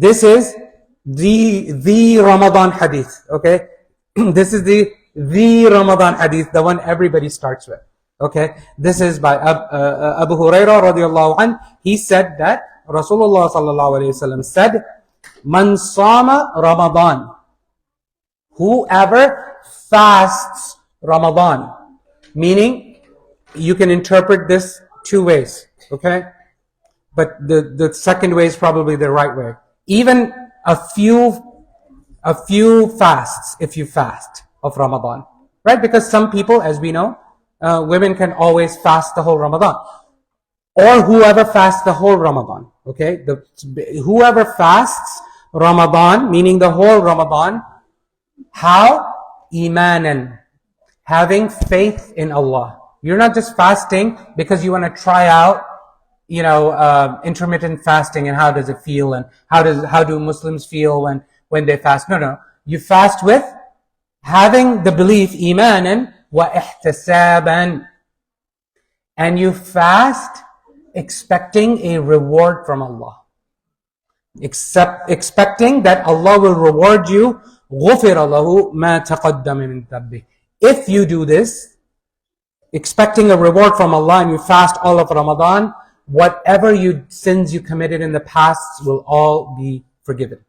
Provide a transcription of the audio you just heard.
This is the Ramadan hadith, okay? This is the Ramadan hadith, the one everybody starts with, okay? This is by Abu Hurairah radiallahu anh. He said that Rasulullah sallallahu alayhi wasallam said, Man sama Ramadan, whoever fasts Ramadan, meaning you can interpret this two ways, okay? But the second way is probably the right way. Even a few fasts, if you fast of Ramadan, right? Because some people, as we know, women can always fast the whole Ramadan, or whoever fasts the whole Ramadan, okay? Whoever fasts Ramadan, meaning the whole Ramadan, how? Imanan, having faith in Allah. You're not just fasting because you want to try out, intermittent fasting and how does it feel and how do Muslims feel when they fast. No. You fast with having the belief, imanan wa ihtisaban. And you fast expecting a reward from Allah. Expecting that Allah will reward you. غُفِرَ لَهُ مَا تَقَدَّمَ مِنْ ذَنبِهِ. If you do this, expecting a reward from Allah, and you fast all of Ramadan, whatever sins you committed in the past will all be forgiven.